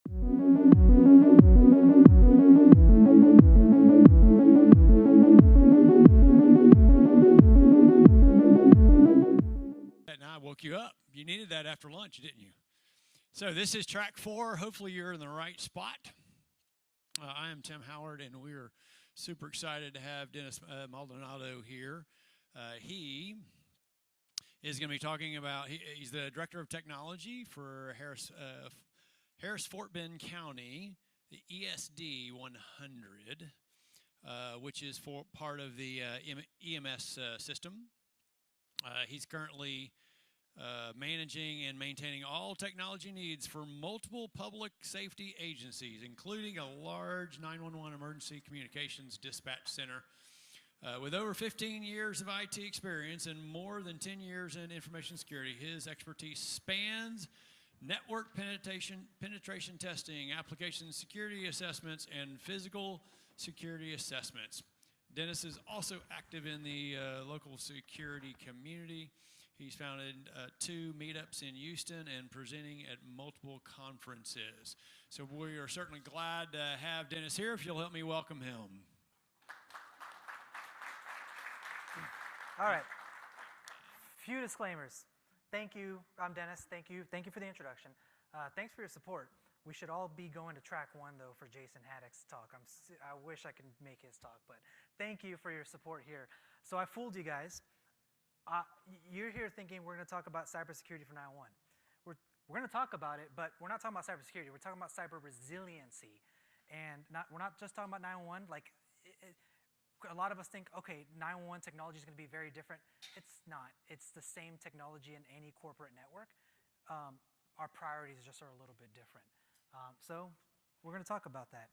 And I woke you up. You needed that after lunch, didn't you? So this is track 4. Hopefully you're in the right spot. I am Tim Howard, and we're super excited to have Dennis Maldonado here. He is going to be talking about, he's the Director of Technology for Harris-Fort Bend County, the ESD 100, which is for part of the EMS system. He's currently managing and maintaining all technology needs for multiple public safety agencies, including a large 911 emergency communications dispatch center. With over 15 years of IT experience and more than 10 years in information security, his expertise spans network penetration testing, application security assessments, and physical security assessments. Dennis is also active in the local security community. He's founded 2 meetups in Houston and presenting at multiple conferences. So we are certainly glad to have Dennis here. If you'll help me welcome him. All right. Few disclaimers. Thank you. I'm Dennis. Thank you. Thank you for the introduction. Thanks for your support. We should all be going to track 1, though, for Jason Haddock's talk. I wish I could make his talk, but thank you for your support here. So I fooled you guys. You're here thinking we're going to talk about cybersecurity for 911. We're going to talk about it, but we're not talking about cybersecurity. We're talking about cyber resiliency. And we're not just talking about 911. Like, a lot of us think, okay, 911 technology is going to be very different. It's not. It's the same technology in any corporate network. Our priorities just are a little bit different. So we're going to talk about that.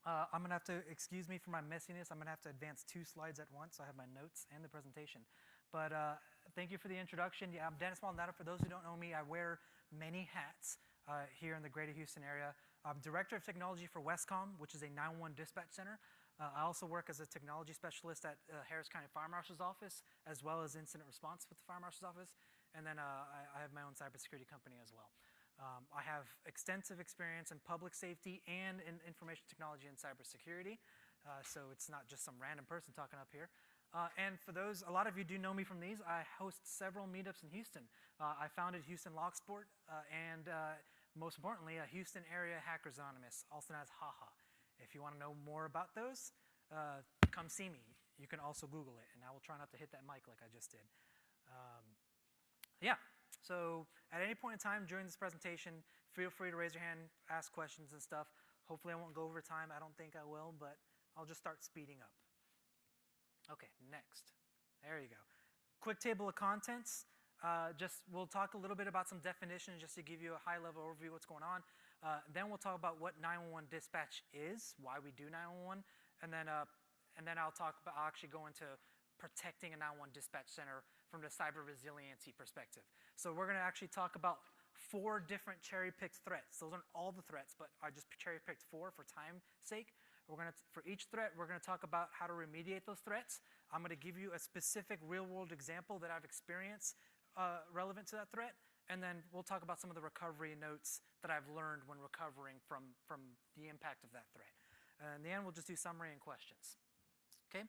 I'm going to have to excuse me for my messiness. I'm going to have to advance 2 slides at once. So I have my notes and the presentation. But thank you for the introduction. Yeah, I'm Dennis Maldonado. For those who don't know me, I wear many hats here in the greater Houston area. I'm Director of Technology for Westcom, which is a 911 dispatch center. I also work as a technology specialist at Harris County Fire Marshal's Office, as well as incident response with the Fire Marshal's Office. And then I have my own cybersecurity company as well. I have extensive experience in public safety and in information technology and cybersecurity. So it's not just some random person talking up here. And for those, a lot of you do know me from these. I host several meetups in Houston. I founded Houston Locksport and most importantly, Houston Area Hackers Anonymous, also known as HAHA. If you want to know more about those, come see me. You can also Google it, and I will try not to hit that mic like I just did. Yeah, so at any point in time during this presentation, feel free to raise your hand, ask questions and stuff. Hopefully I won't go over time. I don't think I will, but I'll just start speeding up. Okay, next. There you go. Quick table of contents. We'll talk a little bit about some definitions just to give you a high-level overview of what's going on. Then we'll talk about what 911 dispatch is, why we do 911, and then I'll actually go into protecting a 911 dispatch center from the cyber resiliency perspective. So we're going to actually talk about 4 different cherry-picked threats. Those aren't all the threats, but I just cherry-picked 4 for time's sake. For each threat, we're going to talk about how to remediate those threats. I'm going to give you a specific real-world example that I've experienced relevant to that threat. And then we'll talk about some of the recovery notes that I've learned when recovering from the impact of that threat. And in the end, we'll just do summary and questions. Okay?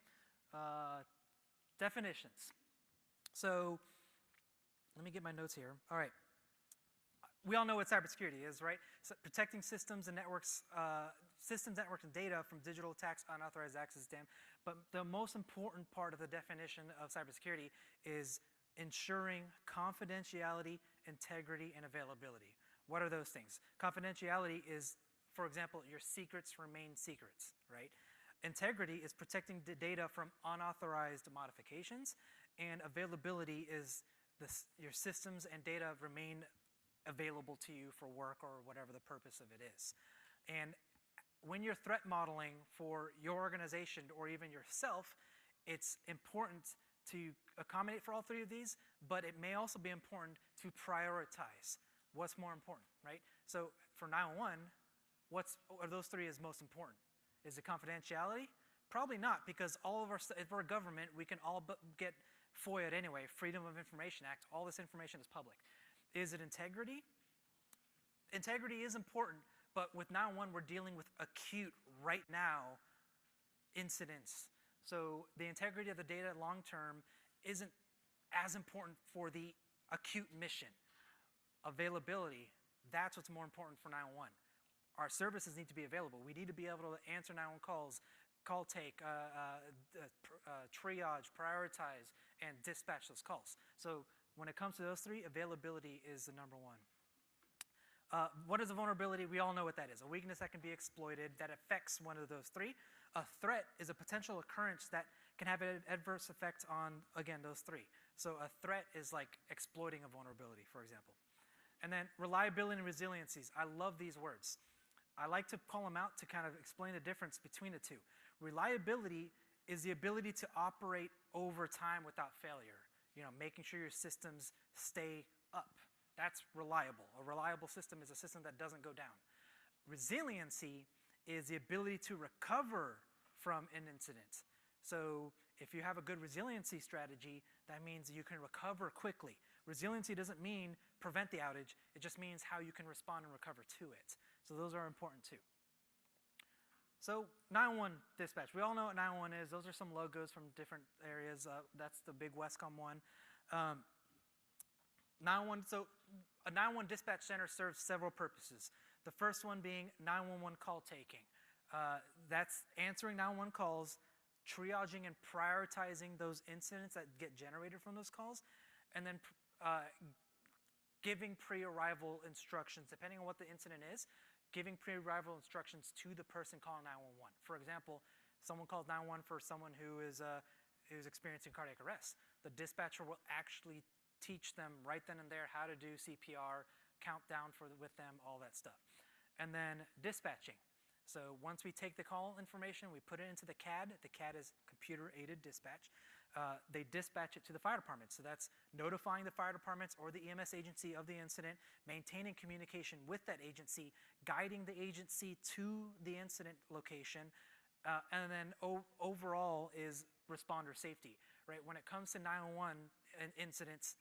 Definitions. So let me get my notes here. All right. We all know what cybersecurity is, right? So protecting systems, networks, and data from digital attacks, unauthorized access, But the most important part of the definition of cybersecurity is ensuring confidentiality, integrity, and availability. What are those things? Confidentiality is, for example, your secrets remain secrets, right? Integrity is protecting the data from unauthorized modifications, and availability is your systems and data remain available to you for work or whatever the purpose of it is. And when you're threat modeling for your organization or even yourself, it's important to accommodate for all 3 of these, but it may also be important to prioritize what's more important, right? So for 911, what are those 3 is most important? Is it confidentiality? Probably not, because all of if we're a government, we can all get FOIA'd anyway, Freedom of Information Act. All this information is public. Is it integrity? Integrity is important, But with 911, we're dealing with acute, right now, incidents. So the integrity of the data long term isn't as important for the acute mission. Availability, that's what's more important for 911. Our services need to be available. We need to be able to answer 911 calls, call take, triage, prioritize, and dispatch those calls. So when it comes to those three, availability is the number one. What is a vulnerability? We all know what that is. A weakness that can be exploited that affects one of those three. A threat is a potential occurrence that can have an adverse effect on, again, those three. So a threat is like exploiting a vulnerability, for example. And then reliability and resiliencies. I love these words. I like to call them out to kind of explain the difference between the two. Reliability is the ability to operate over time without failure. You know, making sure your systems stay up. That's reliable. A reliable system is a system that doesn't go down. Resiliency is the ability to recover from an incident. So if you have a good resiliency strategy, that means you can recover quickly. Resiliency doesn't mean prevent the outage. It just means how you can respond and recover to it. So those are important too. So 911 dispatch. We all know what 911 is. Those are some logos from different areas. That's the big Westcom one. 911, so a 911 dispatch center serves several purposes. The first one being 911 call taking. That's answering 911 calls, triaging and prioritizing those incidents that get generated from those calls, and then giving pre-arrival instructions, depending on what the incident is, giving pre-arrival instructions to the person calling 911. For example, someone calls 911 for someone who is experiencing cardiac arrest. The dispatcher will actually teach them right then and there how to do CPR, count down with them, all that stuff. And then dispatching. So once we take the call information, we put it into the CAD. The CAD is computer-aided dispatch. They dispatch it to the fire department. So that's notifying the fire departments or the EMS agency of the incident, maintaining communication with that agency, guiding the agency to the incident location, and then overall is responder safety. Right? When it comes to 911 incidents,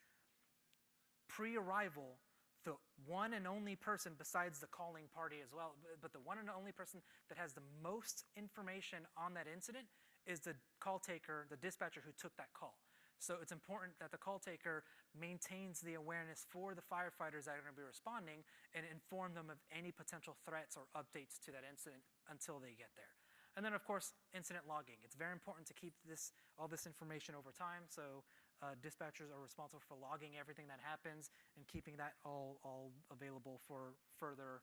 pre-arrival, the one and only person besides the calling party as well, but the one and only person that has the most information on that incident is the call taker, the dispatcher who took that call. So it's important that the call taker maintains the awareness for the firefighters that are going to be responding and inform them of any potential threats or updates to that incident until they get there. And then, of course, incident logging. It's very important to keep all this information over time. So dispatchers are responsible for logging everything that happens and keeping that all available for further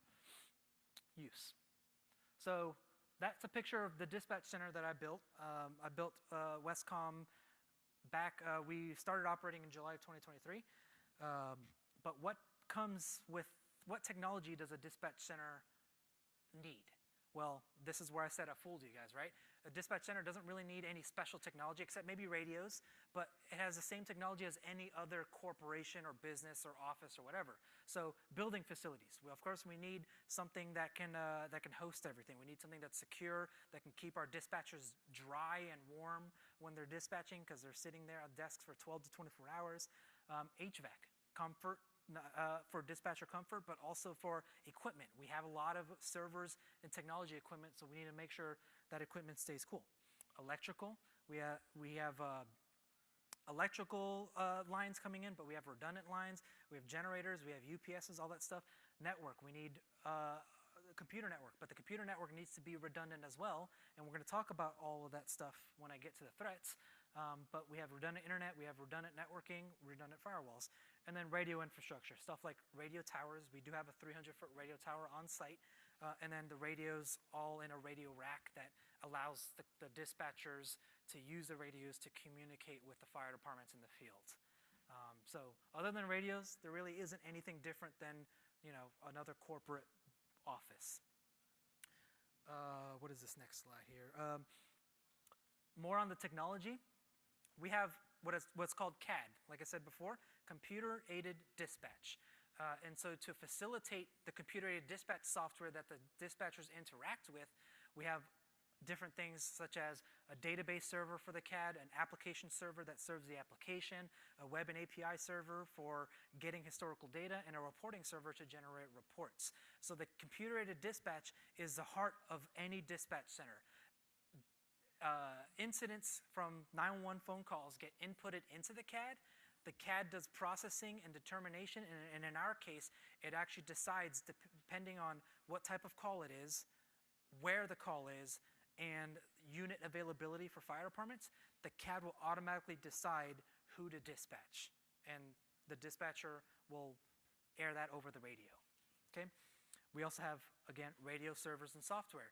use. So that's a picture of the dispatch center that I built. I built Westcom back, we started operating in July of 2023. But what technology does a dispatch center need? Well, this is where I said I fooled you guys, right? A dispatch center doesn't really need any special technology except maybe radios, but it has the same technology as any other corporation or business or office or whatever. So building facilities. Well, of course, we need something that can host everything. We need something that's secure, that can keep our dispatchers dry and warm when they're dispatching because they're sitting there at desks for 12 to 24 hours. HVAC, comfort. For dispatcher comfort, but also for equipment. We have a lot of servers and technology equipment, so we need to make sure that equipment stays cool. Electrical, we have electrical lines coming in, but we have redundant lines. We have generators, we have UPSs, all that stuff. Network, we need a computer network, but the computer network needs to be redundant as well, and we're going to talk about all of that stuff when I get to the threats. But we have redundant internet, we have redundant networking, redundant firewalls, and then radio infrastructure, stuff like radio towers. We do have a 300-foot radio tower on site, and then the radios all in a radio rack that allows the dispatchers to use the radios to communicate with the fire departments in the field. So other than radios, there really isn't anything different than, you know, another corporate office. What is this next slide here? More on the technology. We have what's called CAD, like I said before, computer-aided dispatch. And so to facilitate the computer-aided dispatch software that the dispatchers interact with, we have different things such as a database server for the CAD, an application server that serves the application, a web and API server for getting historical data, and a reporting server to generate reports. So the computer-aided dispatch is the heart of any dispatch center. Incidents from 911 phone calls get inputted into the CAD. The CAD does processing and determination, and in our case, it actually decides, depending on what type of call it is, where the call is, and unit availability for fire departments, the CAD will automatically decide who to dispatch, and the dispatcher will air that over the radio. Okay? We also have, again, radio servers and software.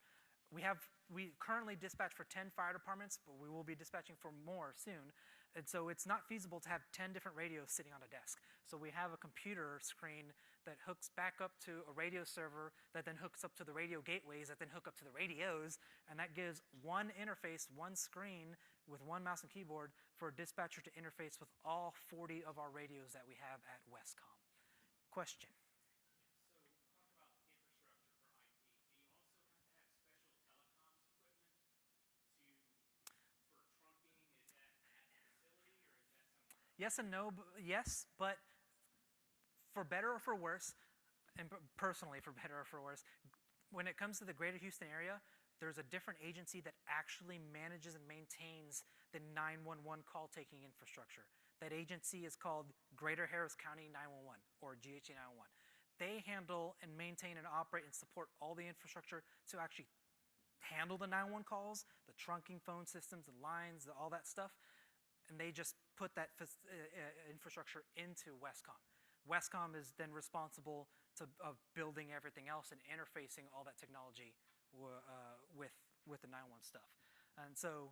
We currently dispatch for 10 fire departments, but we will be dispatching for more soon. And so it's not feasible to have 10 different radios sitting on a desk. So we have a computer screen that hooks back up to a radio server that then hooks up to the radio gateways that then hook up to the radios. And that gives one interface, one screen with one mouse and keyboard for a dispatcher to interface with all 40 of our radios that we have at Westcom. Question? Yes and no. Yes, but for better or for worse, and personally for better or for worse, when it comes to the greater Houston area, there's a different agency that actually manages and maintains the 911 call-taking infrastructure. That agency is called Greater Harris County 911, or GHC 911. They handle and maintain and operate and support all the infrastructure to actually handle the 911 calls, the trunking phone systems, the lines, all that stuff. And they just put that infrastructure into Westcom. Westcom is then responsible of building everything else and interfacing all that technology with the 911 stuff. And so,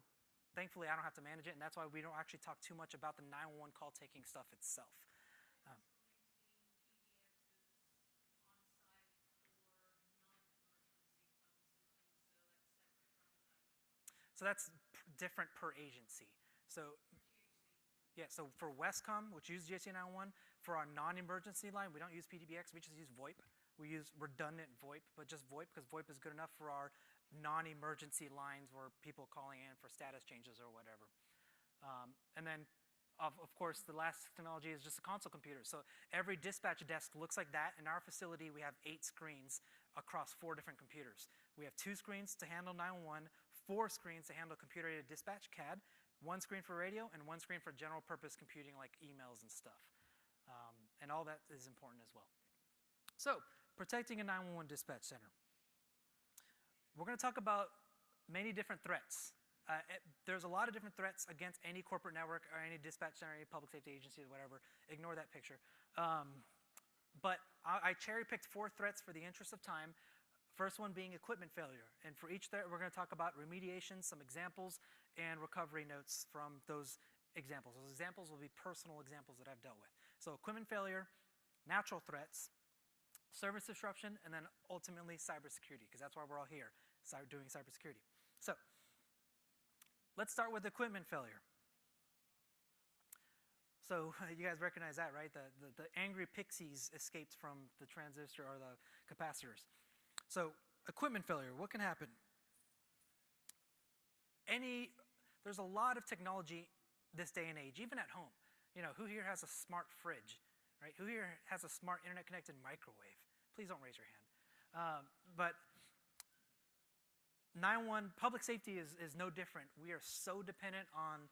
thankfully, I don't have to manage it, and that's why we don't actually talk too much about the 911 call-taking stuff itself. So that's different per agency. So, yeah, so for Westcom, which uses GHC 911, for our non-emergency line, we don't use PDBX, we just use VoIP. We use redundant VoIP, but just VoIP, because VoIP is good enough for our non-emergency lines where people calling in for status changes or whatever. And then, of course, the last technology is just a console computer. So every dispatch desk looks like that. In our facility, we have 8 screens across 4 different computers. We have 2 screens to handle 911, 4 screens to handle computer-aided dispatch, CAD, 1 screen for radio, and 1 screen for general purpose computing like emails and stuff. And all that is important as well. So, protecting a 911 dispatch center. We're going to talk about many different threats. There's a lot of different threats against any corporate network or any dispatch center, any public safety agency or whatever. Ignore that picture. But I cherry-picked 4 threats for the interest of time. First one being equipment failure. And for each threat, we're going to talk about remediation, some examples, and recovery notes from those examples. Those examples will be personal examples that I've dealt with. So equipment failure, natural threats, service disruption, and then ultimately cybersecurity, because that's why we're all here, doing cybersecurity. So let's start with equipment failure. So you guys recognize that, right? The angry pixies escaped from the transistor or the capacitors. So equipment failure, what can happen? There's a lot of technology this day and age, even at home. You know, who here has a smart fridge, right? Who here has a smart internet-connected microwave? Please don't raise your hand. But 911, public safety is no different. We are so dependent on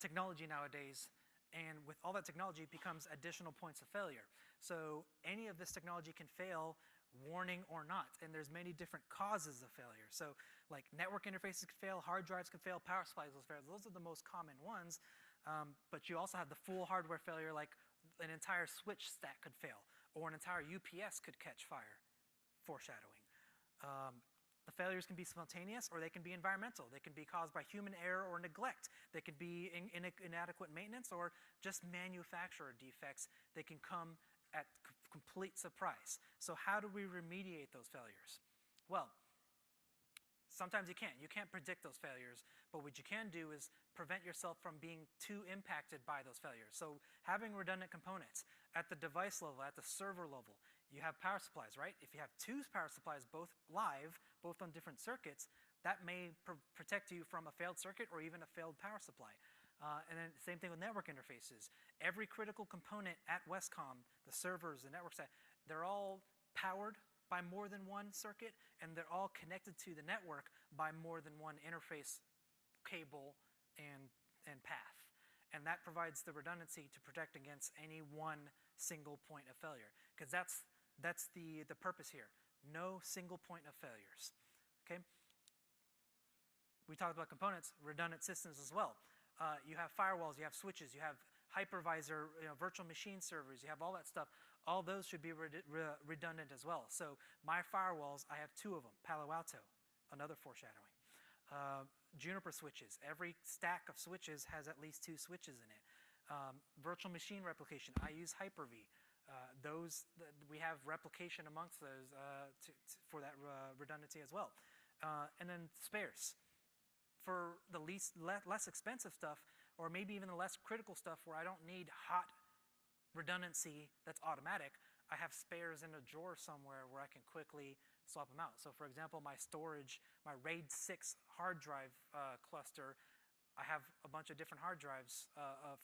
technology nowadays, and with all that technology, it becomes additional points of failure. So any of this technology can fail, warning or not, and there's many different causes of failure. So like network interfaces could fail, hard drives could fail, power supplies will fail. Those are the most common ones, but you also have the full hardware failure, like an entire switch stack could fail, or an entire UPS could catch fire, foreshadowing. The failures can be spontaneous or they can be environmental. They can be caused by human error or neglect. They can be inadequate maintenance or just manufacturer defects. They can come at complete surprise. So how do we remediate those failures? Well, sometimes you can't. You can't predict those failures, but what you can do is prevent yourself from being too impacted by those failures. So having redundant components at the device level, at the server level, You have power supplies, right? If you have two power supplies, both live, both on different circuits, that may protect you from a failed circuit or even a failed power supply. And then same thing with network interfaces. Every critical component at Westcom, the servers, the network side, they're all powered by more than one circuit, and they're all connected to the network by more than one interface cable and path. And that provides the redundancy to protect against any one single point of failure, because that's the purpose here. No single point of failures. Okay. We talked about components, redundant systems as well. You have firewalls, you have switches, you have hypervisor, virtual machine servers, you have all that stuff. All those should be redundant as well. So my firewalls, I have two of them. Palo Alto, another foreshadowing. Juniper switches. Every stack of switches has at least two switches in it. Virtual machine replication, I use Hyper-V. We have replication amongst those for that redundancy as well. And then spares. For the less expensive stuff, or maybe even the less critical stuff where I don't need hot redundancy that's automatic, I have spares in a drawer somewhere where I can quickly swap them out. So for example, my storage, my RAID 6 hard drive cluster, I have a bunch of different hard drives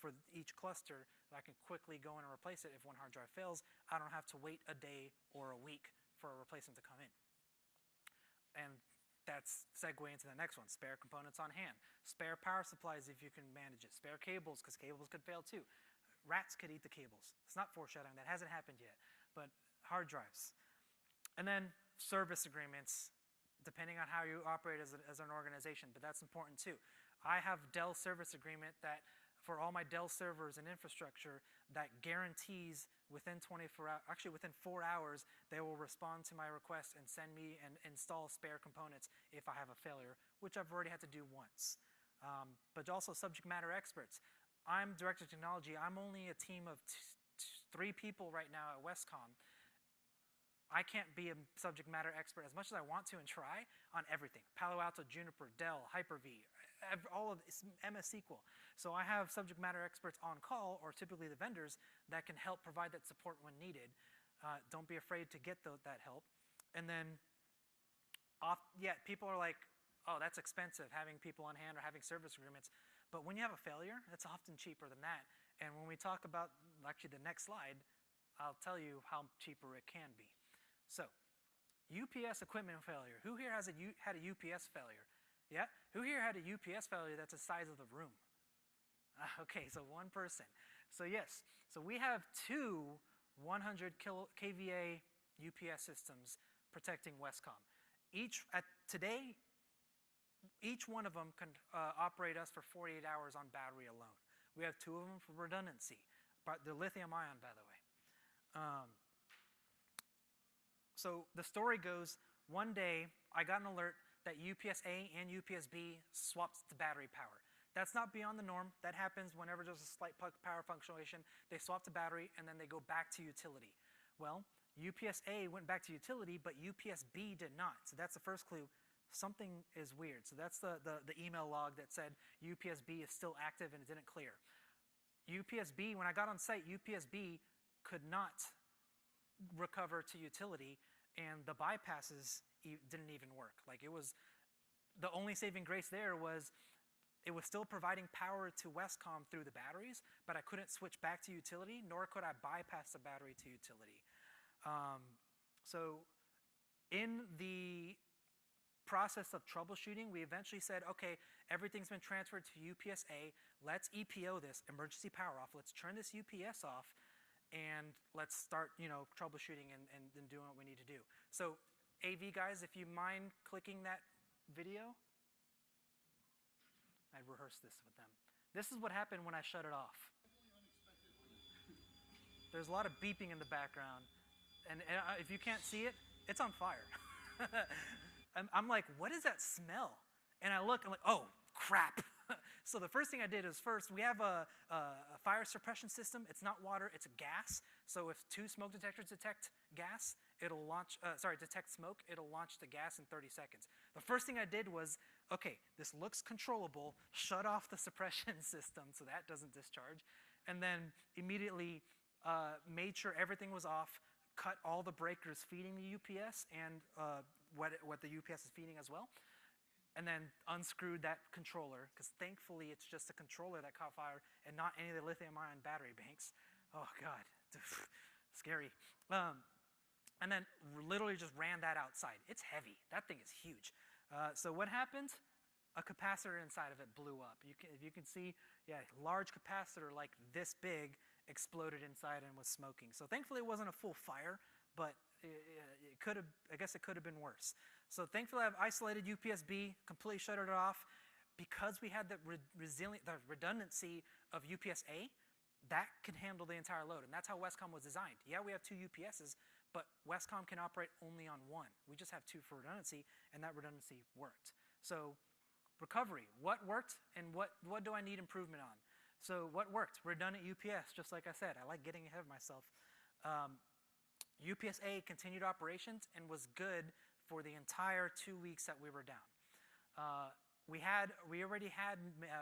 for each cluster that I can quickly go in and replace it. If one hard drive fails, I don't have to wait a day or a week for a replacement to come in. And that's segue into the next one, spare components on hand. Spare power supplies if you can manage it. Spare cables, because cables could fail too. Rats could eat the cables. It's not foreshadowing, that hasn't happened yet, but hard drives. And then service agreements, depending on how you operate as an organization, but that's important too. I have Dell service agreement that for all my Dell servers and infrastructure that guarantees within 24 hours, actually within 4 hours, they will respond to my request and send me and install spare components if I have a failure, which I've already had to do once. But also subject matter experts. I'm Director of Technology. I'm only a team of 3 people right now at Westcom. I can't be a subject matter expert as much as I want to and try on everything. Palo Alto, Juniper, Dell, Hyper-V, all of this, MS SQL. So I have subject matter experts on call, or typically the vendors, that can help provide that support when needed. Don't be afraid to get that help. And then, people are like, oh, that's expensive, having people on hand or having service agreements. But when you have a failure, it's often cheaper than that. And when we talk about, actually the next slide, I'll tell you how cheaper it can be. So, UPS equipment failure. Who here had a UPS failure? Yeah? Who here had a UPS failure that's the size of the room? Okay, so one person. So yes, so we have 2 100 kVA UPS systems protecting Westcom. Today, each one of them can operate us for 48 hours on battery alone. We have 2 of them for redundancy. But they're lithium ion, by the way. So the story goes, one day I got an alert that UPS A and UPS B swapped the battery power. That's not beyond the norm. That happens whenever there's a slight power fluctuation. They swap the battery and then they go back to utility. Well, UPS A went back to utility, but UPS B did not. So that's the first clue. Something is weird. So that's the email log that said UPS B is still active and it didn't clear. UPS B, when I got on site, UPS B could not recover to utility, and the bypasses didn't even work. Like, it was, the only saving grace there was it was still providing power to Westcom through the batteries, but I couldn't switch back to utility, nor could I bypass the battery to utility. So in the process of troubleshooting, we eventually said, okay, everything's been transferred to UPS A. Let's EPO this, emergency power off. Let's turn this UPS off, and let's start, troubleshooting and doing what we need to do. So AV guys, if you mind clicking that video, I'd rehearse this with them. This is what happened when I shut it off. There's a lot of beeping in the background, and if you can't see it, it's on fire. I'm like, what is that smell? And I look, I'm like, oh, crap. So the first thing I did is we have a fire suppression system. It's not water, it's a gas. So if 2 smoke detectors detect gas, it'll launch, detect smoke, it'll launch the gas in 30 seconds. The first thing I did was, okay, this looks controllable, shut off the suppression system so that doesn't discharge, and then immediately made sure everything was off, cut all the breakers feeding the UPS and what the UPS is feeding as well, and then unscrewed that controller, because thankfully it's just a controller that caught fire and not any of the lithium-ion battery banks. Oh, God, scary. And then literally just ran that outside. It's heavy. That thing is huge. So what happened? A capacitor inside of it blew up. If you can see, yeah, large capacitor like this big exploded inside and was smoking. So thankfully it wasn't a full fire, but it could have, I guess it could have been worse. So thankfully I've isolated UPS-B, completely shuttered it off. Because we had the redundancy of UPS-A, that can handle the entire load, and that's how Westcom was designed. Yeah, we have 2 UPSs, but Westcom can operate only on 1. We just have 2 for redundancy, and that redundancy worked. So recovery, what worked and what do I need improvement on? So what worked? Redundant UPS, just like I said. I like getting ahead of myself. UPS-A continued operations and was good for the entire 2 weeks that we were down. We already had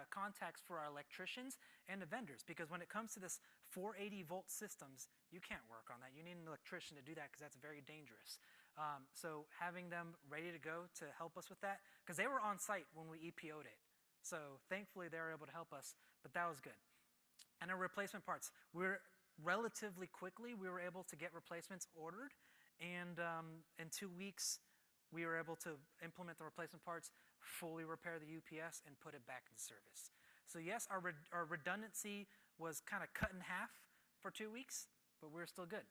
contacts for our electricians and the vendors, because when it comes to this 480 volt systems, you can't work on that. You need an electrician to do that because that's very dangerous. So having them ready to go to help us with that, because they were on site when we EPO'd it. So thankfully they were able to help us, but that was good. And our replacement parts, relatively quickly we were able to get replacements ordered, and in 2 weeks we were able to implement the replacement parts, fully repair the UPS, and put it back in service. So yes, our redundancy was kind of cut in half for 2 weeks, but we're still good.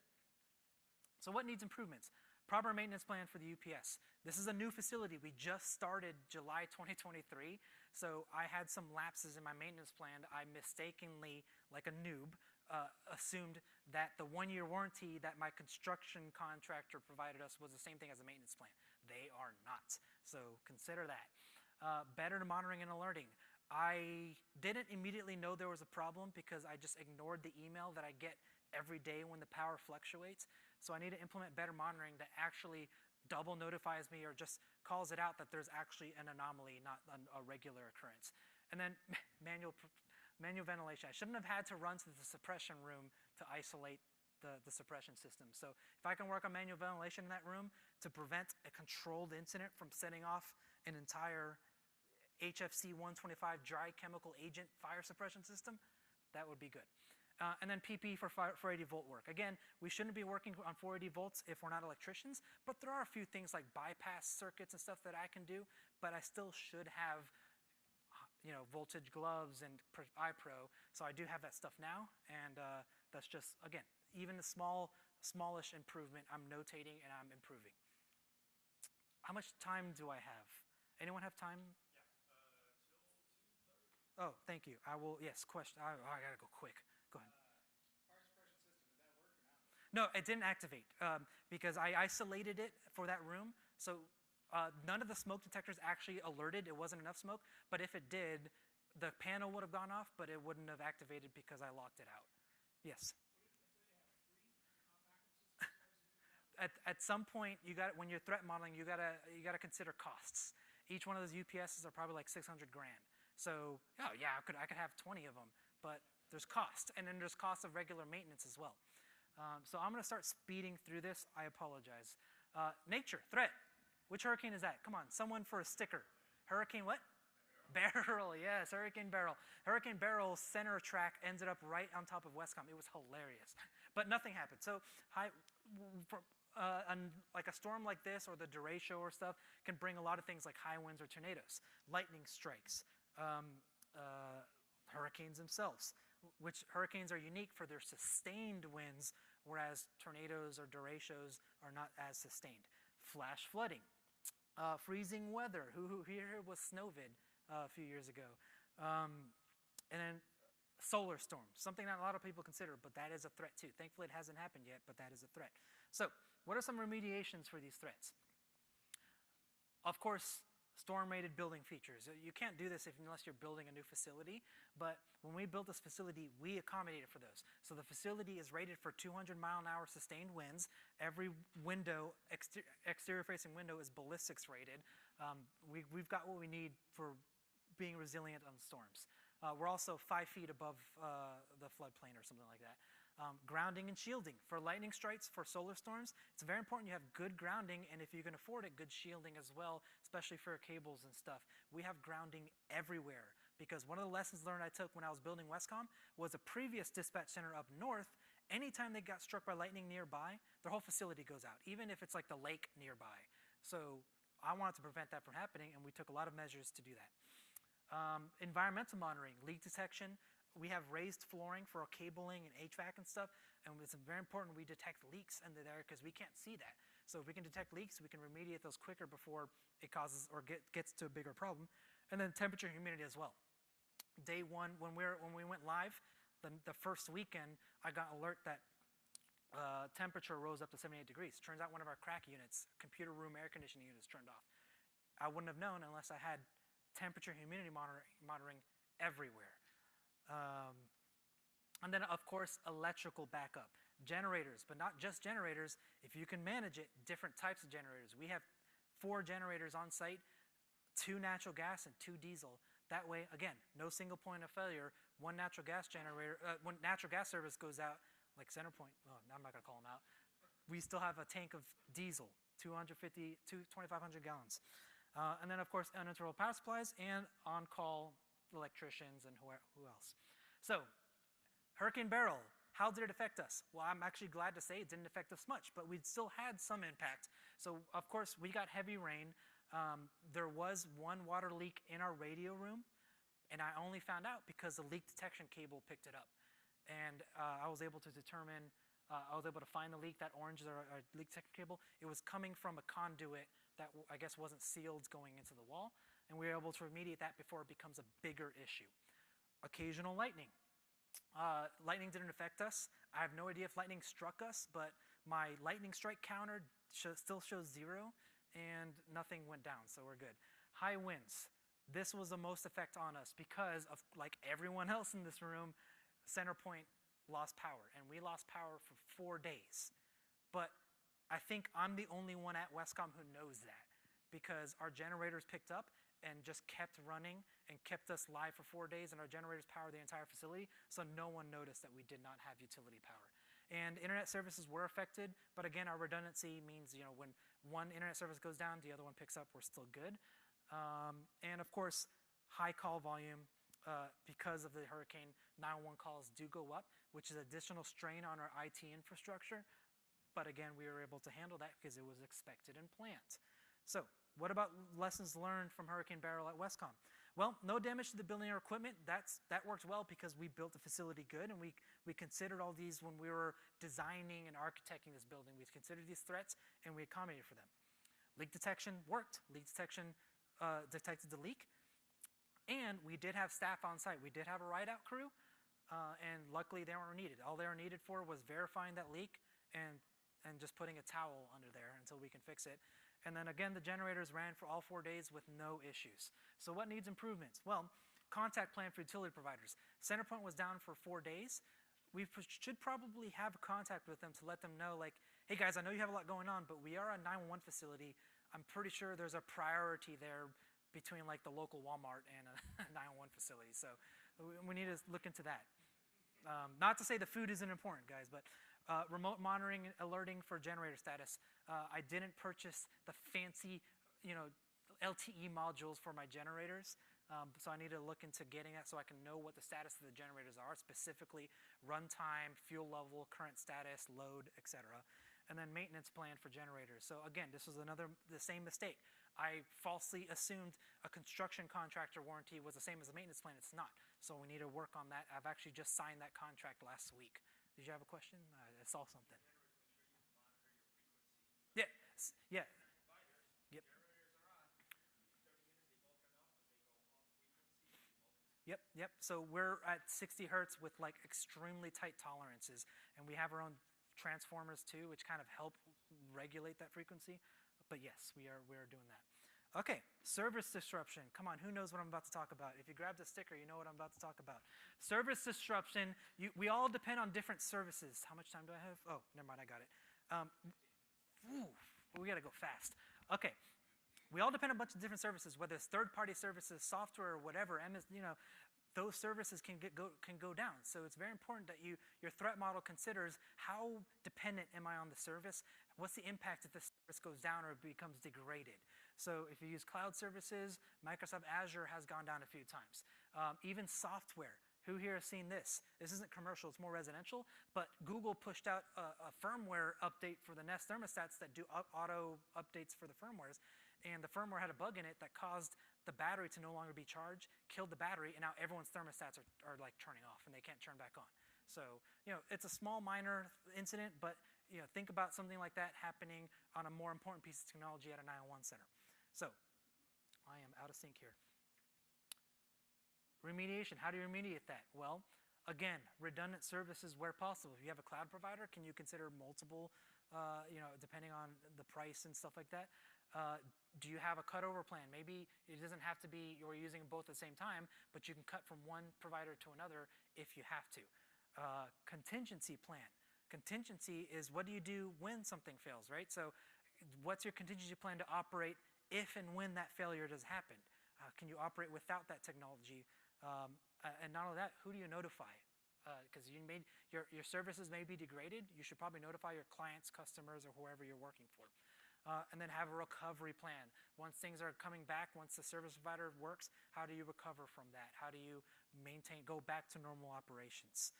So what needs improvements? Proper maintenance plan for the UPS. This is a new facility. We just started July 2023, so I had some lapses in my maintenance plan. I mistakenly, like a noob, assumed that the 1-year warranty that my construction contractor provided us was the same thing as a maintenance plan. They are not, so consider that. Better monitoring and alerting. I didn't immediately know there was a problem because I just ignored the email that I get every day when the power fluctuates. So I need to implement better monitoring that actually double notifies me or just calls it out that there's actually an anomaly, not a regular occurrence. And then manual ventilation. I shouldn't have had to run to the suppression room to isolate the suppression system. So if I can work on manual ventilation in that room to prevent a controlled incident from setting off an entire HFC 125 dry chemical agent fire suppression system, that would be good. And then PP for 480 volt work. Again, we shouldn't be working on 480 volts if we're not electricians, but there are a few things like bypass circuits and stuff that I can do, but I still should have voltage gloves and iPro, so I do have that stuff now, and that's just, again, even a smallish improvement, I'm notating and I'm improving. How much time do I have? Anyone have time? Yeah, till 2:30. Oh, thank you. I will, yes, question. I gotta go quick. Go ahead. Fire suppression system, did that work or not? No, it didn't activate because I isolated it for that room. So none of the smoke detectors actually alerted it wasn't enough smoke, but if it did, the panel would have gone off, but it wouldn't have activated because I locked it out. Yes. At some point, when you're threat modeling, you gotta consider costs. Each one of those UPSs are probably like 600 grand. So, oh yeah, I could have 20 of them, but there's cost, and then there's cost of regular maintenance as well. So I'm gonna start speeding through this. I apologize. Nature, threat. Which hurricane is that? Come on, someone for a sticker. Hurricane what? Beryl, yes, Hurricane Beryl. Hurricane Beryl's center track ended up right on top of Westcom. It was hilarious, but nothing happened. So like a storm like this or the derecho or stuff can bring a lot of things like high winds or tornadoes, lightning strikes, hurricanes themselves, which hurricanes are unique for their sustained winds, whereas tornadoes or derechos are not as sustained. Flash flooding, freezing weather. Who here was snowvid a few years ago? And then solar storms, something that a lot of people consider, but that is a threat too. Thankfully it hasn't happened yet, but that is a threat. So what are some remediations for these threats? Of course, storm-rated building features. You can't do this unless you're building a new facility, but when we built this facility, we accommodated for those. So the facility is rated for 200-mile-an-hour sustained winds. Every window, exterior-facing window, is ballistics rated. We've got what we need for being resilient on storms. We're also 5 feet above the floodplain or something like that. Grounding and shielding. For lightning strikes, for solar storms, it's very important you have good grounding, and if you can afford it, good shielding as well, especially for cables and stuff. We have grounding everywhere, because one of the lessons learned I took when I was building Westcom was a previous dispatch center up north, anytime they got struck by lightning nearby, their whole facility goes out, even if it's like the lake nearby. So I wanted to prevent that from happening, and we took a lot of measures to do that. Environmental monitoring, leak detection. We have raised flooring for our cabling and HVAC and stuff, and it's very important we detect leaks under there because we can't see that. So if we can detect leaks, we can remediate those quicker before it causes or gets to a bigger problem. And then temperature and humidity as well. Day one, when we went live, the first weekend, I got alert that temperature rose up to 78 degrees. Turns out one of our crack units, computer room air conditioning units, turned off. I wouldn't have known unless I had temperature and humidity monitoring everywhere. And then, of course, electrical backup. Generators, but not just generators. If you can manage it, different types of generators. We have 4 generators on site, 2 natural gas and 2 diesel. That way, again, no single point of failure. One natural gas generator, when natural gas service goes out, like Centerpoint, oh, I'm not going to call them out, we still have a tank of diesel, 2,500 gallons. And then, of course, uninterruptible power supplies and on-call electricians and who else. So, Hurricane Beryl, how did it affect us? Well, I'm actually glad to say it didn't affect us much, but we still had some impact. So, of course, we got heavy rain. There was one water leak in our radio room, and I only found out because the leak detection cable picked it up. And I was able to determine, I was able to find the leak, that orange leak detection cable. It was coming from a conduit that I guess wasn't sealed going into the wall, and we were able to remediate that before it becomes a bigger issue. Occasional lightning. Lightning didn't affect us. I have no idea if lightning struck us, but my lightning strike counter still shows 0, and nothing went down, so we're good. High winds. This was the most effect on us because of, like everyone else in this room, Centerpoint lost power, and we lost power for 4 days. But I think I'm the only one at Westcom who knows that, because our generators picked up and just kept running and kept us live for 4 days, and our generators powered the entire facility, so no one noticed that we did not have utility power. And internet services were affected, but again, our redundancy means, you know, when one internet service goes down, the other one picks up, we're still good. And of course, high call volume. Because of the hurricane, 911 calls do go up, which is additional strain on our IT infrastructure. But again, we were able to handle that because it was expected and planned. So what about lessons learned from Hurricane Beryl at Westcom? Well, no damage to the building or equipment. That worked well because we built the facility good, and we considered all these when we were designing and architecting this building. We considered these threats, and we accommodated for them. Leak detection worked. Leak detection detected the leak. And we did have staff on site. We did have a ride-out crew, and luckily they weren't needed. All they were needed for was verifying that leak and just putting a towel under there until we can fix it. And then again, the generators ran for all 4 days with no issues. So what needs improvements? Well, contact plan for utility providers. Centerpoint was down for 4 days. We should probably have a contact with them to let them know, like, hey guys, I know you have a lot going on, but we are a 911 facility. I'm pretty sure there's a priority there between like the local Walmart and a 911 facility. So we need to look into that. Not to say the food isn't important, guys, but remote monitoring and alerting for generator status. I didn't purchase the fancy, you know, LTE modules for my generators. So I need to look into getting that so I can know what the status of the generators are, specifically runtime, fuel level, current status, load, etc. And then maintenance plan for generators. So again, this was the same mistake. I falsely assumed a construction contractor warranty was the same as a maintenance plan. It's not. So we need to work on that. I've actually just signed that contract last week. Did you have a question? I saw something. Yeah. Yeah. Yep. Yep. So we're at 60 hertz with like extremely tight tolerances, and we have our own transformers too, which kind of help regulate that frequency. But yes, we are doing that. Okay, service disruption. Come on, who knows what I'm about to talk about? If you grabbed a sticker, you know what I'm about to talk about. Service disruption, we all depend on different services. How much time do I have? Oh, never mind, I got it. We gotta go fast. Okay, we all depend on a bunch of different services, whether it's third-party services, software, or whatever, you know, those services can go down. So it's very important that your threat model considers how dependent am I on the service? What's the impact if the service goes down or becomes degraded? So if you use cloud services, Microsoft Azure has gone down a few times. Even software. Who here has seen this? This isn't commercial, it's more residential, but Google pushed out a firmware update for the Nest thermostats that do auto updates for the firmwares, and the firmware had a bug in it that caused the battery to no longer be charged, killed the battery, and now everyone's thermostats are like turning off and they can't turn back on. So, it's a small minor incident, but think about something like that happening on a more important piece of technology at a 911 center. So, I am out of sync here. Remediation, how do you remediate that? Well, again, redundant services where possible. If you have a cloud provider, can you consider multiple, depending on the price and stuff like that? Do you have a cutover plan? Maybe it doesn't have to be you're using both at the same time, but you can cut from one provider to another if you have to. Contingency plan. Contingency is what do you do when something fails, right? So what's your contingency plan to operate if and when that failure does happen? Can you operate without that technology? And not only that, who do you notify? Because your services may be degraded. You should probably notify your clients, customers, or whoever you're working for. And then have a recovery plan. Once things are coming back, once the service provider works, how do you recover from that? How do you go back to normal operations?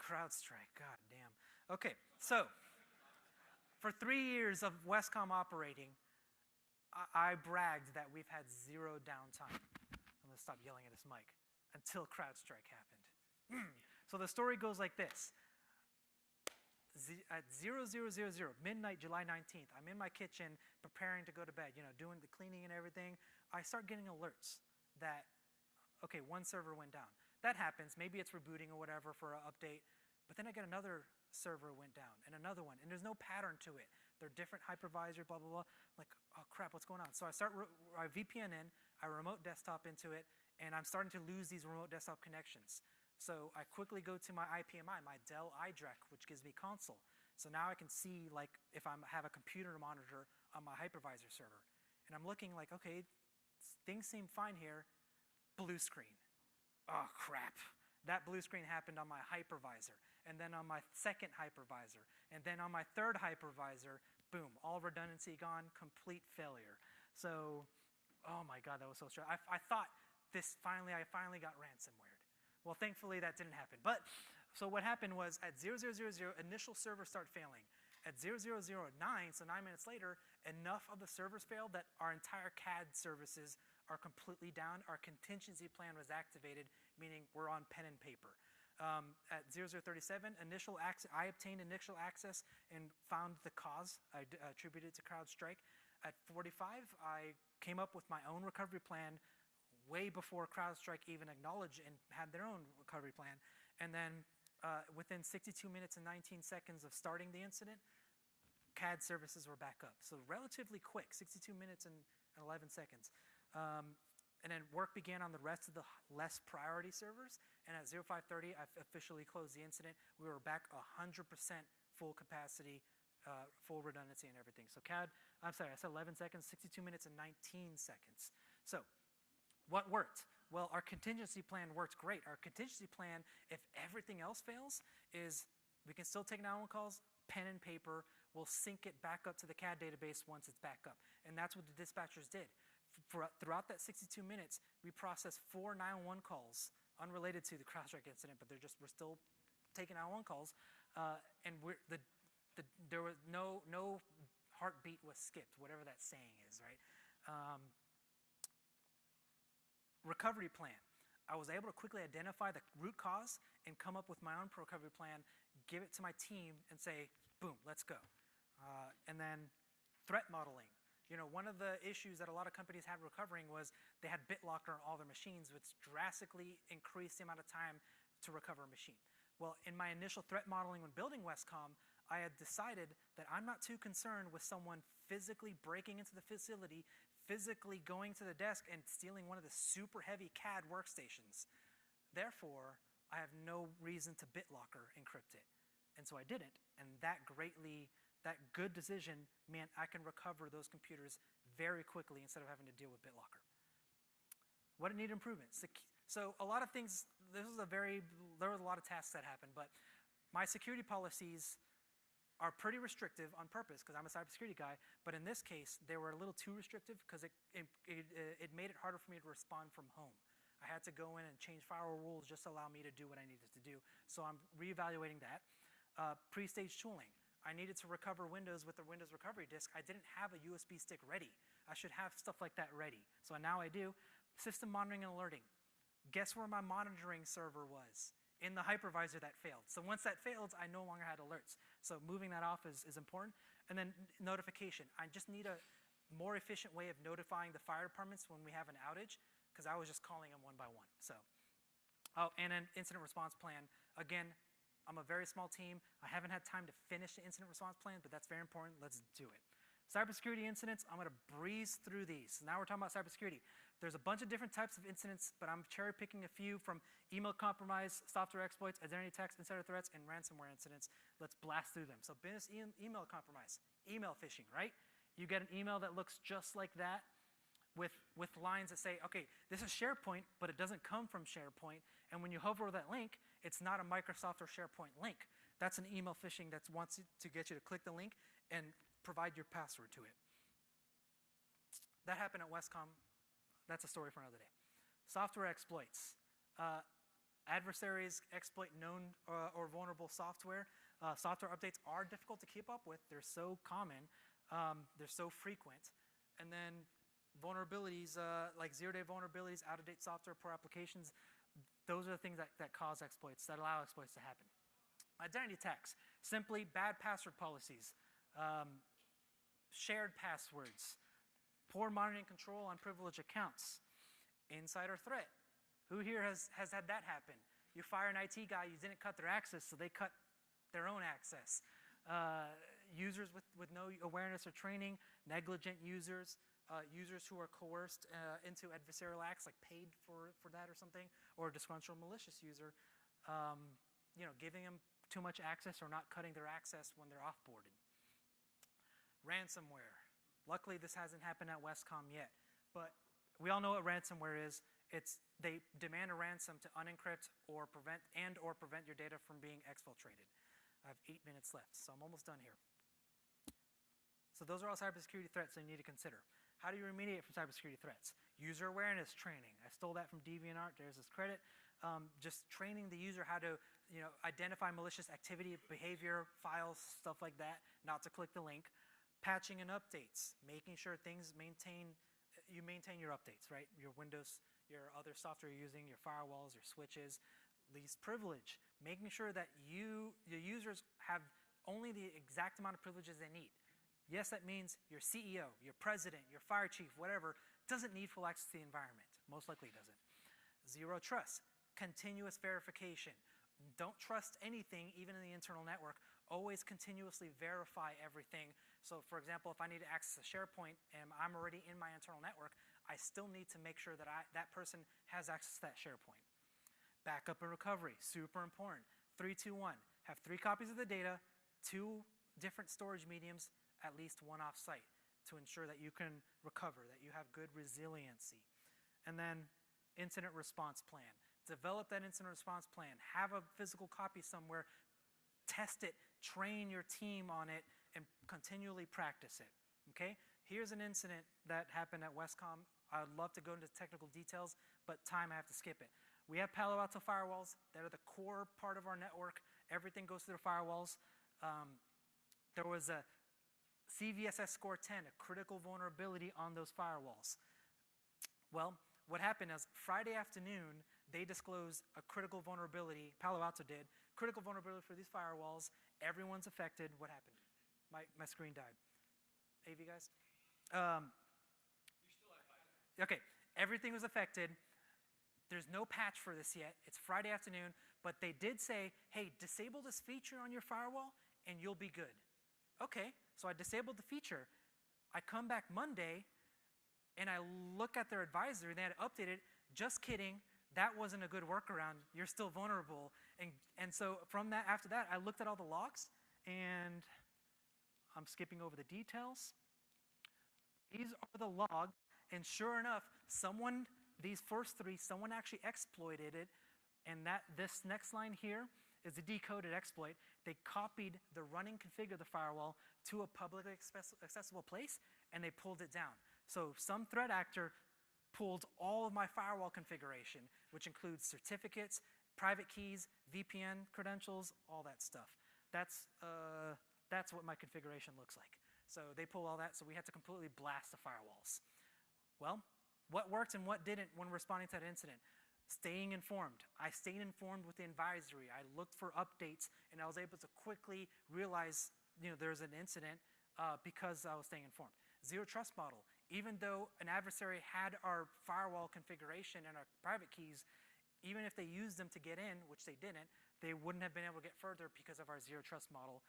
CrowdStrike, god damn. Okay, so for 3 years of Westcom operating, I bragged that we've had 0 downtime. I'm going to stop yelling at this mic. Until CrowdStrike happened. So the story goes like this. At 0000, midnight, July 19th, I'm in my kitchen preparing to go to bed, doing the cleaning and everything. I start getting alerts that, okay, one server went down. That happens. Maybe it's rebooting or whatever for an update. But then I get another server went down and another one. And there's no pattern to it. They're different hypervisor, blah, blah, blah. Like, oh, crap, what's going on? So I VPN in, I remote desktop into it, and I'm starting to lose these remote desktop connections. So I quickly go to my IPMI, my Dell iDRAC, which gives me console. So now I can see, like, if I have a computer monitor on my hypervisor server. And I'm looking like, okay, things seem fine here. Blue screen. Oh, crap. That blue screen happened on my hypervisor, and then on my second hypervisor, and then on my third hypervisor, boom, all redundancy gone, complete failure. So, oh my God, that was so stressful. I thought I finally got ransomware. Well, thankfully that didn't happen. But, so what happened was at 0000, initial servers start failing. At 0009, so 9 minutes later, enough of the servers failed that our entire CAD services are completely down. Our contingency plan was activated, meaning we're on pen and paper. At 0037, I obtained initial access and found the cause. I attributed it to CrowdStrike. At 45, I came up with my own recovery plan way before CrowdStrike even acknowledged and had their own recovery plan. And then within 62 minutes and 19 seconds of starting the incident, CAD services were back up. So relatively quick, 62 minutes and 11 seconds. And then work began on the rest of the less priority servers. And at 0530, I officially closed the incident. We were back 100% full capacity, full redundancy and everything. So I said 11 seconds, 62 minutes and 19 seconds. So what worked? Well, our contingency plan worked great. Our contingency plan, if everything else fails, is we can still take 911 calls, pen and paper. We'll sync it back up to the CAD database once it's back up. And that's what the dispatchers did. Throughout that 62 minutes, we processed 4 911 calls unrelated to the CrowdStrike incident, but we're still taking 911 calls, and there was no heartbeat was skipped, whatever that saying is, right? Recovery plan. I was able to quickly identify the root cause and come up with my own recovery plan, give it to my team, and say, boom, let's go. And then threat modeling. One of the issues that a lot of companies had recovering was they had BitLocker on all their machines, which drastically increased the amount of time to recover a machine. Well, in my initial threat modeling when building Westcom, I had decided that I'm not too concerned with someone physically breaking into the facility, physically going to the desk and stealing one of the super heavy CAD workstations. Therefore, I have no reason to BitLocker encrypt it. And so I didn't, and that good decision meant I can recover those computers very quickly instead of having to deal with BitLocker. What it needed improvement. So a lot of things, there was a lot of tasks that happened, but my security policies are pretty restrictive on purpose because I'm a cybersecurity guy, but in this case, they were a little too restrictive because it made it harder for me to respond from home. I had to go in and change firewall rules just to allow me to do what I needed to do. So I'm reevaluating that. Pre-stage tooling. I needed to recover Windows with the Windows recovery disk. I didn't have a USB stick ready. I should have stuff like that ready. So now I do. System monitoring and alerting. Guess where my monitoring server was? In the hypervisor that failed. So once that failed, I no longer had alerts. So moving that off is important. And then notification. I just need a more efficient way of notifying the fire departments when we have an outage, because I was just calling them one by one. So, oh, and an incident response plan. Again, I'm a very small team. I haven't had time to finish the incident response plan, but that's very important. Let's do it. Cybersecurity incidents, I'm gonna breeze through these. Now we're talking about cybersecurity. There's a bunch of different types of incidents, but I'm cherry picking a few from email compromise, software exploits, identity attacks, insider threats, and ransomware incidents. Let's blast through them. So business email compromise, email phishing, right? You get an email that looks just like that with lines that say, okay, this is SharePoint, but it doesn't come from SharePoint. And when you hover over that link, it's not a Microsoft or SharePoint link. That's an email phishing that wants to get you to click the link and provide your password to it. That happened at Westcom. That's a story for another day. Software exploits. Adversaries exploit known or vulnerable software. Software updates are difficult to keep up with. They're so common. They're so frequent. And then vulnerabilities, like zero-day vulnerabilities, out-of-date software, poor applications, those are the things that cause exploits, that allow exploits to happen. Identity attacks, simply bad password policies, shared passwords, poor monitoring control on privileged accounts, insider threat. Who here has had that happen? You fire an IT guy, you didn't cut their access, so they cut their own access. Users with no awareness or training, negligent users, users who are coerced into adversarial acts, like paid for that or something, or a disgruntled malicious user, giving them too much access or not cutting their access when they're offboarded. Ransomware. Luckily, this hasn't happened at Westcom yet, but we all know what ransomware is. They demand a ransom to unencrypt or prevent your data from being exfiltrated. I have 8 minutes left, so I'm almost done here. So those are all cybersecurity threats that you need to consider. How do you remediate from cybersecurity threats? User awareness training. I stole that from DeviantArt. There's this credit. Just training the user how to identify malicious activity, behavior, files, stuff like that, not to click the link. Patching and updates, making sure you maintain your updates, right? Your Windows, your other software you're using, your firewalls, your switches. Least privilege, making sure that the users have only the exact amount of privileges they need. Yes, that means your CEO, your president, your fire chief, whatever, doesn't need full access to the environment. Most likely doesn't. Zero trust, continuous verification. Don't trust anything, even in the internal network. Always continuously verify everything. So for example, if I need to access a SharePoint and I'm already in my internal network, I still need to make sure that that person has access to that SharePoint. Backup and recovery, super important. 3, 2, 1. Have 3 copies of the data, 2 different storage mediums, at least 1 off-site, to ensure that you can recover, that you have good resiliency. And then incident response plan. Develop that incident response plan. Have a physical copy somewhere. Test it. Train your team on it, and continually practice it. Okay? Here's an incident that happened at Westcom. I'd love to go into technical details, but I have to skip it. We have Palo Alto firewalls that are the core part of our network. Everything goes through the firewalls. There was a CVSS score 10, a critical vulnerability on those firewalls. Well, what happened is Friday afternoon, they disclosed a critical vulnerability, Palo Alto did, critical vulnerability for these firewalls. Everyone's affected. What happened? My screen died. AV guys? You still have 5 minutes. Okay, everything was affected. There's no patch for this yet. It's Friday afternoon, but they did say, hey, disable this feature on your firewall and you'll be good. Okay, so I disabled the feature. I come back Monday and I look at their advisory and they had updated. Just kidding, that wasn't a good workaround. You're still vulnerable. And so from that, after that, I looked at all the logs and I'm skipping over the details. These are the logs, and sure enough, someone These first three, someone actually exploited it, and this next line here is a decoded exploit. They copied the running config of the firewall to a publicly accessible place, and they pulled it down. So some threat actor pulled all of my firewall configuration, which includes certificates, private keys, VPN credentials, all that stuff. That's what my configuration looks like. So they pull all that, so we had to completely blast the firewalls. Well, what worked and what didn't when responding to that incident? Staying informed. I stayed informed with the advisory. I looked for updates, and I was able to quickly realize, there's an incident because I was staying informed. Zero trust model. Even though an adversary had our firewall configuration and our private keys, even if they used them to get in, which they didn't, they wouldn't have been able to get further because of our zero trust model.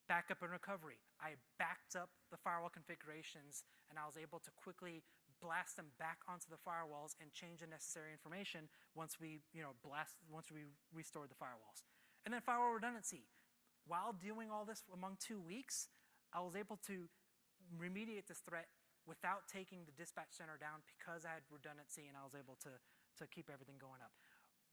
Backup and recovery. I backed up the firewall configurations, and I was able to quickly blast them back onto the firewalls and change the necessary information once we restored the firewalls. And then firewall redundancy. While doing all this among 2 weeks, I was able to remediate this threat without taking the dispatch center down because I had redundancy, and I was able to keep everything going up.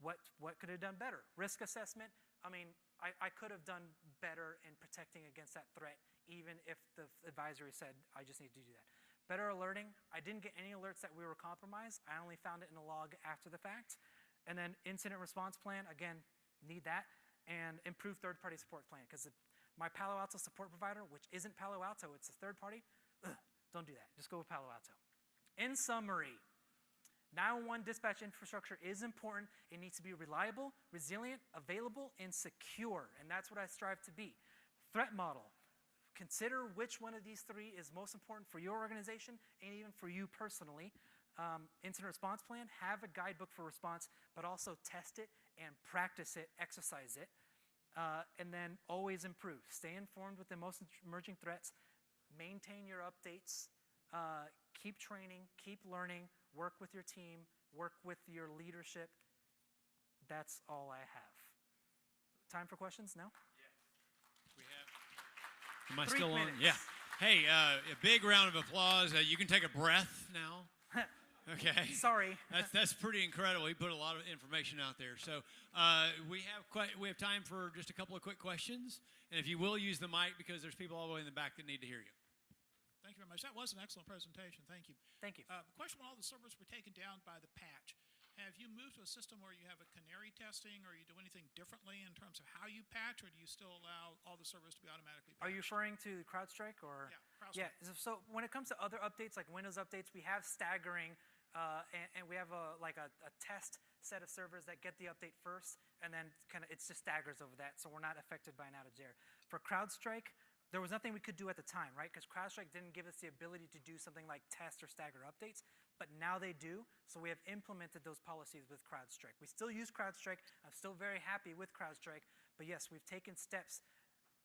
What could I have done better? Risk assessment. I mean, I could have done better in protecting against that threat, even if the advisory said I just need to do that. Better alerting. I didn't get any alerts that we were compromised. I only found it in a log after the fact. And then incident response plan, again, need that. And improved third-party support plan, because my Palo Alto support provider, which isn't Palo Alto, it's a third party, don't do that. Just go with Palo Alto. In summary, 911 dispatch infrastructure is important. It needs to be reliable, resilient, available, and secure, and that's what I strive to be. Threat model. Consider which one of these three is most important for your organization and even for you personally. Incident response plan, have a guidebook for response, but also test it and practice it, exercise it. And then always improve. Stay informed with the most emerging threats. Maintain your updates. Keep training, keep learning, work with your team, work with your leadership. That's all I have. Time for questions? No? We have. Am I 3 still minutes. on? Yeah. Hey, a big round of applause. You can take a breath now. Okay. Sorry. That's pretty incredible. He put a lot of information out there. So we have time for just a couple of quick questions. And if you will use the mic, because there's people all the way in the back that need to hear you. Thank you very much. That was an excellent presentation. Thank you. Thank you. The question, when all the servers were taken down by the patch, have you moved to a system where you have a canary testing, or you do anything differently in terms of how you patch, or do you still allow all the servers to be automatically patched? Are you referring to CrowdStrike or? Yeah, CrowdStrike. Yeah. So when it comes to other updates like Windows updates, we have staggering, and we have a test set of servers that get the update first, and then it's just staggers over that, so we're not affected by an outage there. For CrowdStrike, there was nothing we could do at the time, right? Because CrowdStrike didn't give us the ability to do something like test or stagger updates, but now they do, so we have implemented those policies with CrowdStrike. We still use CrowdStrike. I'm still very happy with CrowdStrike, but yes, we've taken steps.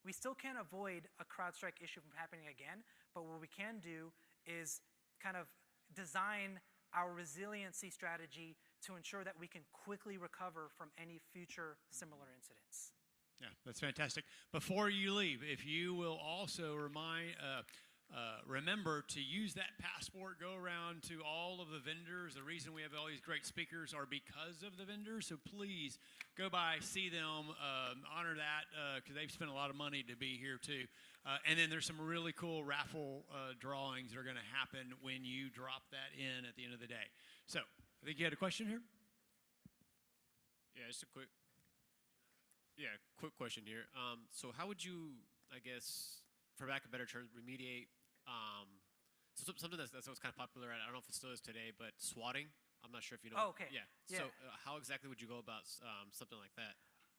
We still can't avoid a CrowdStrike issue from happening again, but what we can do is kind of design our resiliency strategy to ensure that we can quickly recover from any future similar incidents. Yeah, that's fantastic. Before you leave, if you will also remember to use that passport, go around to all of the vendors. The reason we have all these great speakers are because of the vendors, so please go by, see them, honor that, because they've spent a lot of money to be here too. And then there's some really cool raffle drawings that are going to happen when you drop that in at the end of the day. So, I think you had a question here? Yeah, just a quick question here. So how would you, I guess, for lack of better terms, remediate something that's kind of popular, I don't know if it still is today, but swatting? I'm not sure if you know. Oh, okay. Yeah. So how exactly would you go about something like that?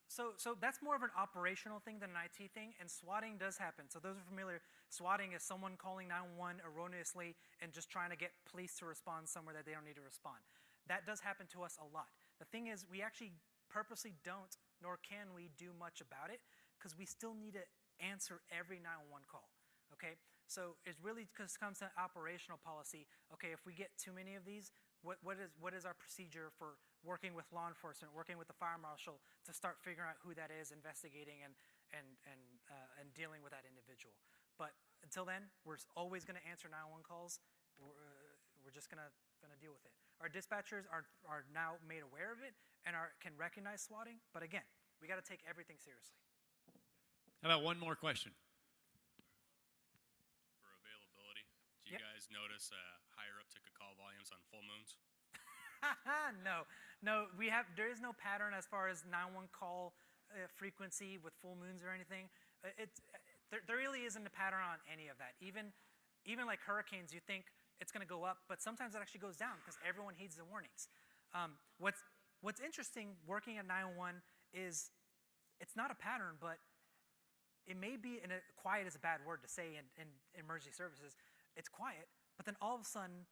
So that's more of an operational thing than an IT thing, and swatting does happen. So those are familiar. Swatting is someone calling 911 erroneously and just trying to get police to respond somewhere that they don't need to respond. That does happen to us a lot. The thing is, we actually purposely don't, nor can we do much about it, because we still need to answer every 911 call, okay? So it really comes to operational policy. Okay, if we get too many of these, what is our procedure for working with law enforcement, working with the fire marshal to start figuring out who that is, investigating and dealing with that individual. But until then, we're always going to answer 911 calls. We're just gonna deal with it. Our dispatchers are now made aware of it and can recognize swatting. But again, we got to take everything seriously. How about one more question? For availability, do you Yep. guys notice higher uptick of call volumes on full moons? No, there is no pattern as far as 911 call frequency with full moons or anything. There really isn't a pattern on any of that. Even like hurricanes, you think it's going to go up, but sometimes it actually goes down because everyone heeds the warnings. What's interesting working at 911 is it's not a pattern, but it may be, and quiet is a bad word to say in emergency services. It's quiet, but then all of a sudden,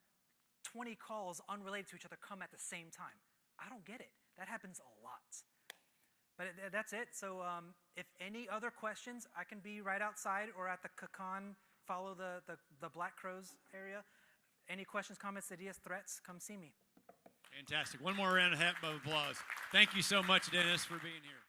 20 calls unrelated to each other come at the same time. I don't get it. That happens a lot. But that's it. So if any other questions, I can be right outside or at the Kakan, follow the Black Crows area. Any questions, comments, ideas, threats, come see me. Fantastic. One more round of applause. Thank you so much, Dennis, for being here.